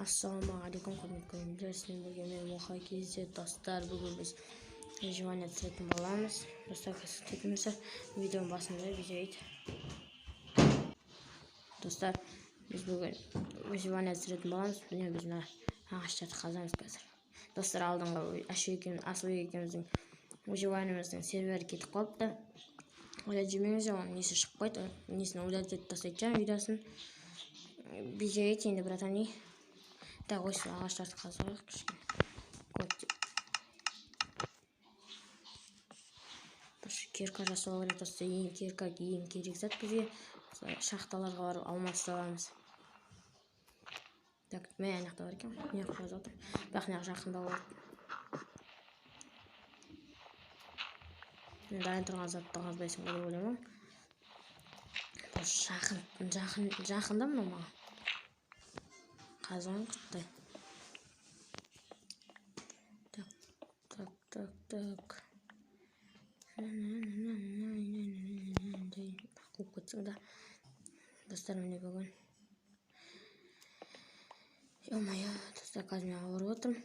Ассалаумағалейкум, құрметті көрермендер, сіздермен бірге мен Мұхай кездеседі достар. Бүгін біз выживание түсіретін боламыз. Достар, күтіңіздер. Видеоның басында видеоид. Достар, біз бүгін выживание түсіретін боламыз. Міне біз ағаштарды қазамыз қазір. Достар, алдыңғы Асылбек екеуміздің выживаниеміздің сервері кетіп қалыпты. Ойлап жүрмеңіздер, оның несі шығып қойды. Несін удалить етіп тастайтын видеосын. Видеоид енді братани. Так, осы ағаштарды қазайық кішкене. Бір кирка жасау керек достар. Кирка ең керек зат бізге. Шахталарға барып алма ұсталамыз. Так, мен аяқта бар екен. Не қылып отыр? Бірақ не жақында болады. Мен дайын тұрған затты қазбайсың деп ойлаймын. Жақында мына маған. Қазған құттай. Так. Қуып кетсің да. Достар, міне бүгін. Ё-моё, достар, қазір мен ауырып отырмын.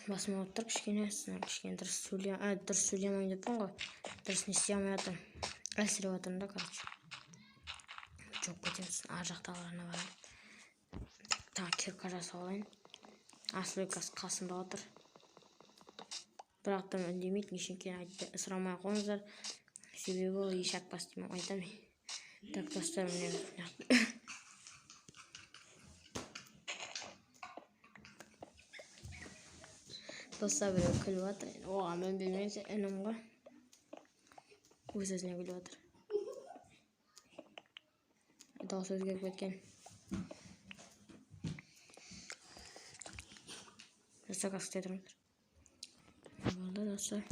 Басым ауырып тұр кішкене дұрыс сөйлемейін деп ғой. Дұрыс не істей алмай жатырмын. Әлсіреп жатырмын да, короче. Жоқ кетеміз. Ар жақтағыларына барайын. Так, кирка жасап алайын. Асылбек қасымда отыр. Бірақ та үндемейді, нешекен айтты. Сұрамай қойыңыздар. Себебі ол еш айтпас деймін, айтамын. Так, достар, міне. Достар, біреу күліп жатыр. Оған мен білмеймін, інім ғой. Өз-өзіне күліп жатыр. Дауыс өзгеріп кеткен. Достар, қасықтай тұрыңыздар. Болды, достар.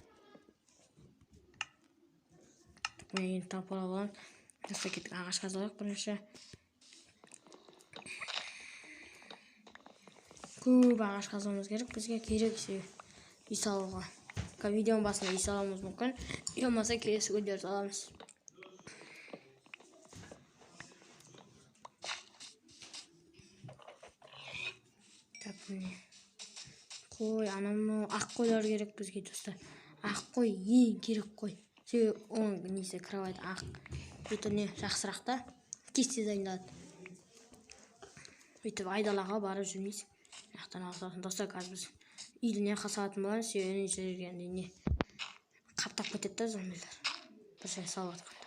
Мен енді тауып ала боламын. Достар, кеттік ағаш қазайық бірінші. Көп ағаш қазуымыз керек. Бізге керек үй салуға. Видеоның басында үй салуымыз мүмкін. Үй болмаса келесі күндері саламыз. Так, міне. Қой, анау ақ қойлар керек бізге, достар. Ақ қой ең керек қой. Себебі оның несі кровать ақ. Бүйтіп не жақсырақ та. Кесте дайындалады. Бүйтіп айдалаға барып жүрмейсің. Яқтан алсасын. Достар, қазір біз үйді не қасатын боламыз. Себебі жүргенде не қаптап кетеді да зомбилер. Бір жай салып жатқанда.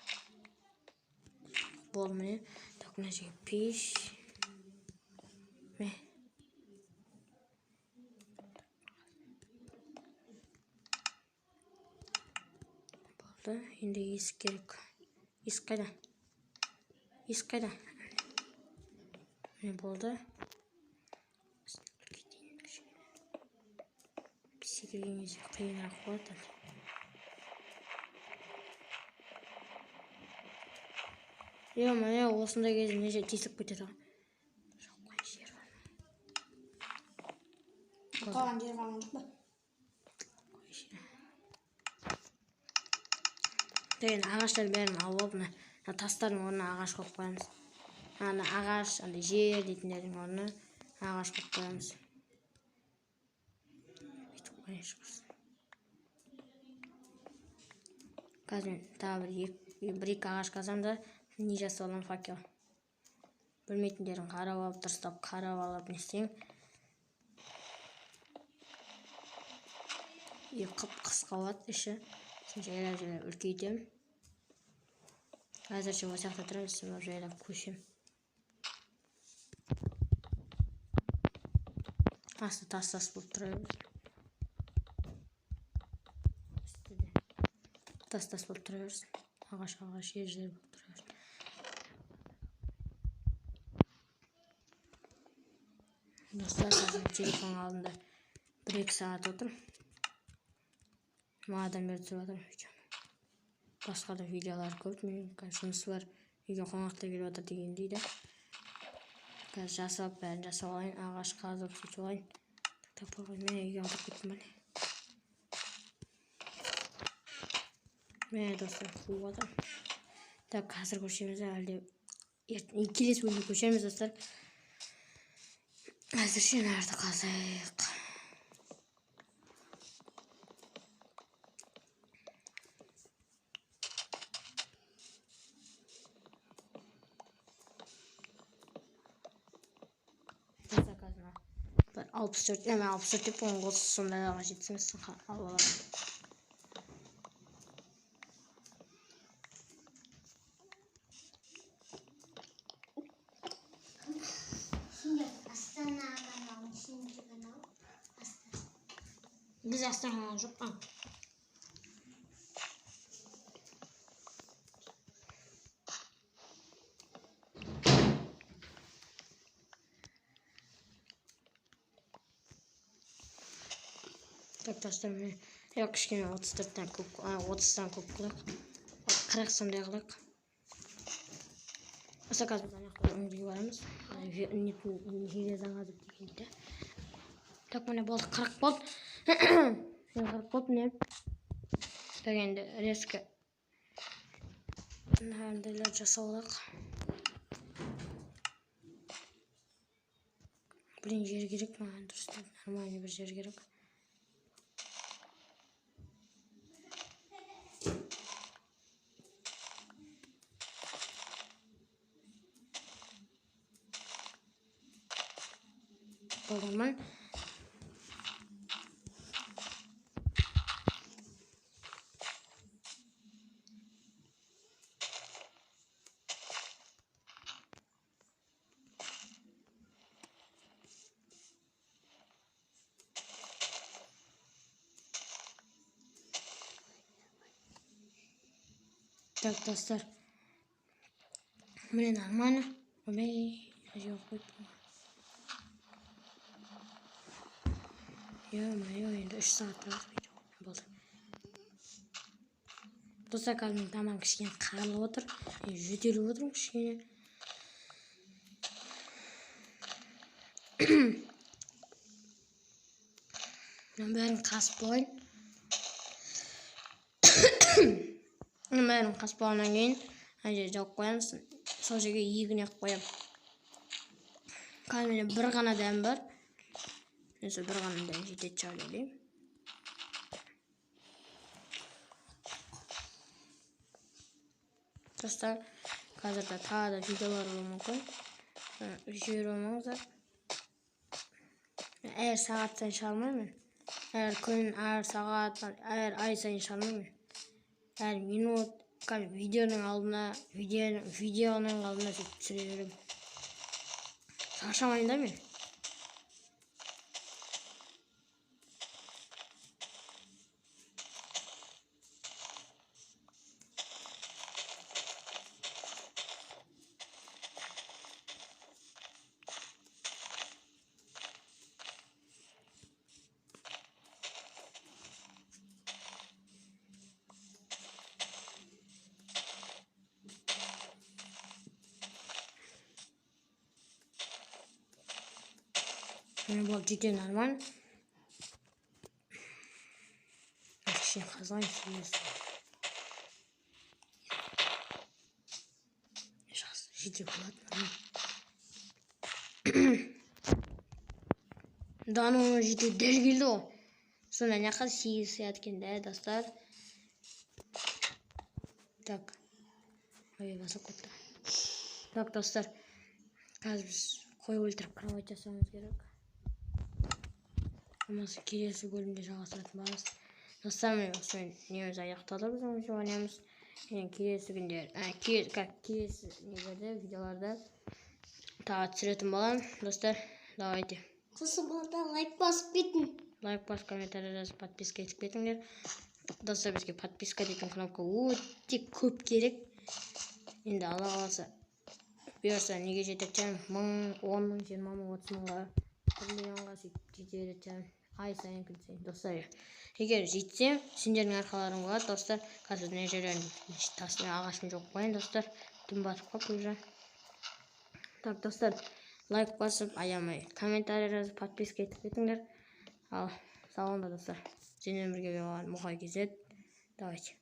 Болды міне. Так, мына жерге пеш. Ме. Болды. Енді есік керек. Есік қайда? Есік қайда? Міне болды. Секірген кезде қиынырақ болады. Е-міне, осындай кезде неже тесіп кетеді. Жоқ, қай жер бар. Қалған жер қалған жоқ па? Деген ағаштар бәрін алып, тастардың орнына ағаш қойып қоямыз. Ана ағаш, андай жер дейтіндердің орнына ағаш қойып қоямыз. Бүйтіп қойын шығырсын. Қазір мен тағы бір-екі ағаш қазам да не жасап аламын, факел. Білмейтіндерін қарап алып, дұрыстап қарап алып, не істейін. Қысқа болады іші. Жайлап үлкейтемін. Әзірше осы жақта тұрамын, сен жайлап көшем. Асты тас болып тұрайыз. Тас болып тұрайыз. Ағаш жер болып тұрайыз. Достар, қазір телефон алдында 1-2 сағат отырмын. Мағадан бері тұрып жатырмын. Басқа да видеолар көп. Менің жұмысы бар. Үйге қонақта келіп жатыр деген дейді. Қазір жасап, бәрін жасап алайын. Ағаш қазып, сөйтіп алайын. Так, мен үйге ұмытып кеттім бәле. Мен достар, қуып жатырмын. Так, қазір көшеміз әлде. Келесі бөлімде көшеміз достар. Әзірше нәрді қазайық. Заказына. 64, әме 64 деп оң осы сондайға жетсіңізсің алып аламын. Biz Astana жоқ. Так, достар, мен кішкене 34-тен көп, 30-тан көп қылайық. 40 сондай қылайық. Осы қазір аяқтан өңдеуге барамыз. Железан қазып дегенде. Так, міне болды, 40 болды. 40 болды, міне. Так, енді резко мынандайлар жасап алайық. Блин, жер керек маған, дұрыстап, нормальный бір жер керек. Болғанман. Так, достар. Міне нормально. Ой, жоқ қойып. Ё-моё, енді 3 сағат болды. Достар, қазір тамам кішкене қарылып отыр. Жөтеліп отырмын кішкене. Мен бәрін қасып болайын. Мен бәрін қасып болғаннан кейін әже жауып қоямыз. Сол жерге егін ек қоям. Қазір менде бір ғана дәм бар. Несі бір ғана дәм жетеді шығар деймін. Достар, қазірде тағы да видеолар болуы мүмкін. Жіберіп алмаңыздар. Әр сағат сайын шығармаймын. Әр күн, әр сағат, әр ай сайын шығармаймын. Әр минут, видеоның алдына, видеоның алдына түсіре беремін. Шаршамайын да мен. Мені бұл жете нормально. Кішкене қазайын сөйлесін. Жақсы, жете болады нормально. Дануы жете дәл келді ғой. Сонда не қаз 8 сағат келді, достар. Так. Ой, басып кетті. Так, достар. Қазір біз қой өлтіріп кровать жасауымыз керек. Болмаса келесі бөлімде жалғастыратын боламыз. Достар, міне осымен неміз аяқталды біздің жобамыз. Келесі күндер, келесі нелерде, видеоларда тағы түсіретін боламын. Достар, давайте. Қысымда лайк басып кетің. Лайк бас, комментарий жазып, подписка етіп кетіңдер. Достар, бізге подписка дейтін кнопка өте көп керек. Енді Алла қаласа бұйырса неге жетеді екен? 1000, 10 мың, 20 мың, 30 мыңға, 1 миллионға жете береді. Ай сайын күн сайын. Достар, егер жетсем, сендердің арқаларың болады. Достар, қазір не жерден тасына ағашын жоқ қойын, достар. Түн батып қалып уже. Так, достар, лайк басып, аямай, комментарий жазып, подписка етіп кетіңдер. Ал, сау болыңдар, достар. Сендермен бірге болған Мұқай KZ. Давайте.